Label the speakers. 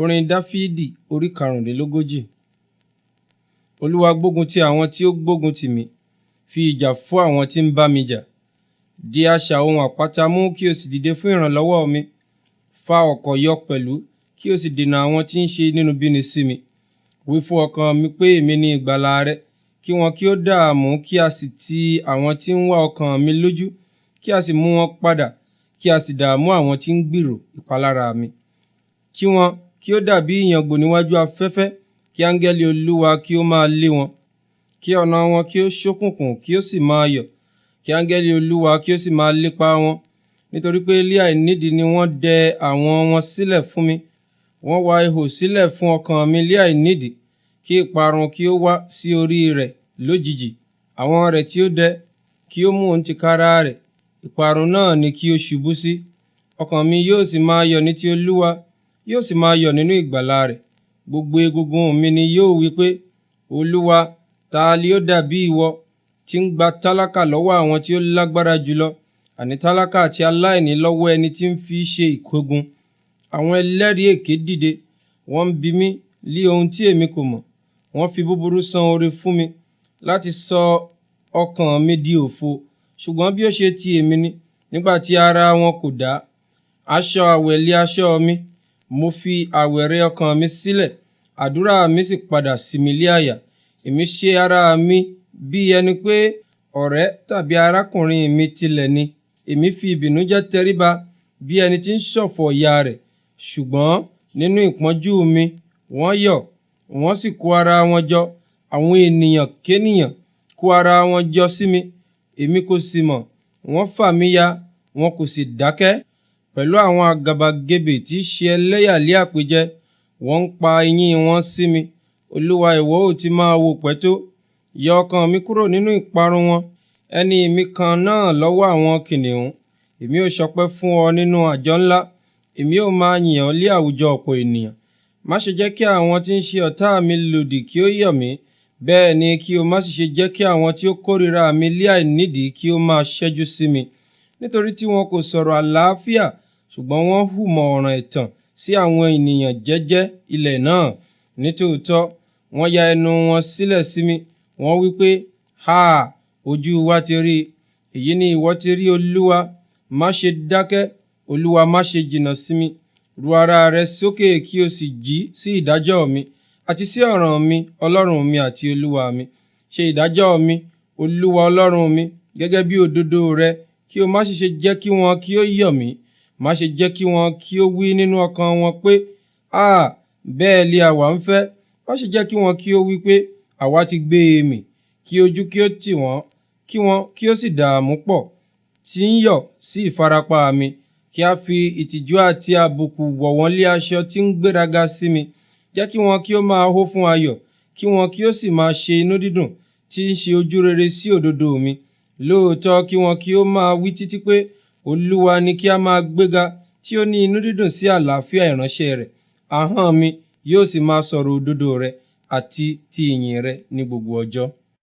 Speaker 1: Orin Dafidi orí 45. Olúwa gbógun ti àwọn tí ó gbógun tì mí, fi ìjà fún àwọn tí ń bá mi jà. Di asà ohun àpáta mú kí o sì dìde fún ìrànlọ́wọ́ mi. Fa ọ̀kọ̀ yọ pẹ̀lú kí o sì dènà àwọn tí ń ṣe inúnibíni sí mi. Wí fún ọkàn mi pé èmi ni ìgbàlà rẹ, kí wọn kí ó dààmú, kí a sì ti àwọn tí ń wá ọkàn mi lójú, kí a sì mú wọn padà, kí a sì dààmú àwọn tí ń gbèrò ìpalára mi. Kí wọn kí ó dàbí ìyàngbò níwájú afẹ́fẹ́, kí áńgẹ́lì Olúwa kí ó máa lé wọn. Kí ọ̀nà wọn kí ó ṣókùnkùn kí ó sì máa yọ̀, kí áńgẹ́lì Olúwa kí ó sì máa lépa wọn. Nítorí pé ilé àìnídìí ni wọ́n dẹ àwọn wọn sílẹ̀ fún mi. Wọ́n wa ihò sílẹ̀ fún ọkàn mi ilé àìnídìí, kí ìparun kí ó wá sí orí rẹ̀ lójijì. Àwọn rẹ̀ tí ó dẹ kí ó mú òun tìkára rẹ̀, ìparun náà ni kí ó ṣubú sí. Ọkàn mi yóò sì máa yọ̀ ní ti Olúwa, yóò sì máa yọ̀ nínú ìgbàlà rẹ̀. Gbogbo egungun mi ni yóò wí pé, Olúwa, ta li ó dàbí ìwọ, tí ń gba tálákà lọ́wọ́ àwọn tí ó lágbára jùlọ, àní tálákà àti aláìní lọ́wọ́ ẹni tí ń fi ṣe ìkógun. Àwọn ẹlẹ́rìí èké dìde, wọ́n ń bi mí lí ohun tí èmi kò mọ̀. Wọ́n fi búburú san oore fún mi, láti sọ ọkàn mi di òfo. Ṣùgbọ́n bí ó ṣe ti èmi ni, nígbà tí ara wọn kò dá. Aṣọ àwẹ̀lé aṣọ mi, mo fi àwẹ̀rẹ̀ ọkàn mi sílẹ̀, àdúrà mi sì padà sí mi lé àyà. Èmi ṣe ara mi bí ẹni pé ọ̀rẹ́ tàbí arákùnrin mi tilẹ̀ ni. Èmi fi ìbìnújẹ́ tẹríba bí ẹni tí ń ṣọ̀fọ̀ ìyá rẹ̀. Ṣùgbọ́n nínú ìpọ́njú mi, wọ́n yọ̀, wọ́n sì kó ara wọn jọ. Àwọn ènìyàn kénìyàn kó ara wọn jọ sí mi, èmi kò sì mọ̀. Wọ́n fà mí ya, wọn kò sì dákẹ́. Pẹ̀lú àwọn àgàbàgebè tí í ṣe ẹlẹ́yà lé àpèjẹ, wọ́n ń pa eyín wọn sí mi. Olúwa, ìwọ ó ti máa wò pẹ́ tó. Yọ ọkàn mi kúrò nínú ìparun wọn, ẹni mi kan náà lọ́wọ́ àwọn kìnìún. Èmi ó ṣọpẹ́ fún ọ nínú àjọ ńlá, èmi ó máa yìn ọ́ lé àwùjọ ọ̀pọ̀ ènìyàn. Má ṣe jẹ́ kí àwọn tí ń ṣe ọ̀tá mi lòdì kí ó yọ̀ mí, bẹ́ẹ̀ ni kí o má sì ṣe jẹ́ kí àwọn tí ó kórìíra mi lé àìnídìí kí ó máa ṣẹ́jú sí mi. Nítorí tí wọn kò sọ̀rọ̀ àlàáfíà, ṣùgbọ́n wọ́n hùmọ̀ ọ̀ràn ẹ̀tàn sí àwọn ènìyàn jẹ́jẹ́ ilẹ̀ náà. Nítòótọ́, wọ́n ya ẹnu wọn sílẹ̀ sí mi, wọ́n wí pé, Háà, ojú wa ti rí, èyí ni ìwọ ti rí Olúwa. Má ṣe dákẹ́, Olúwa, má ṣe jìnnà sí mi. Ru ara rẹ sókè kí o sì jí sí ìdájọ́ mi, àti sí ọ̀ràn mi, Ọlọ́run mi àti Olúwa mi. Ṣe ìdájọ́ mi, Olúwa Ọlọ́run mi, gẹ́gẹ́ bí òdodo rẹ, kí o má sì ṣe jẹ́ kí wọn kí ó yọ̀ mí. Má ṣe jẹ́ kí wọn kí ó wí nínú ọkàn wọn pé, bẹ́ẹ̀ li àwa ń fẹ́. Má ṣe jẹ́ kí wọn kí ó wí pé, àwa ti gbé e mì. Kí ojú kí ó tì wọ́n, kí wọn kí ó sì dààmú pọ̀, tí ń yọ̀ sí ìfarapa mi. Kí a fi ìtìjú àti àbùkù wọ̀ wọ́n lé aṣọ tí ń gbéraga sí mi. Jẹ́ kí wọn kí ó máa hó fún ayọ̀, kí wọn kí ó sì máa ṣe inú dídùn, tí ń ṣe ojú rere sí òdodo mi. Lóòótọ́ kí wọn kí ó máa wí títí pé, Olúwa ni kí a máa gbéga, tí ó ní inú dídùn sí àlàáfíà ìránṣẹ́ rẹ̀. Ahọ́n mi yóò sì máa sọ̀rọ̀ òdodo rẹ àti ti ìyìn rẹ ní gbogbo ọjọ́.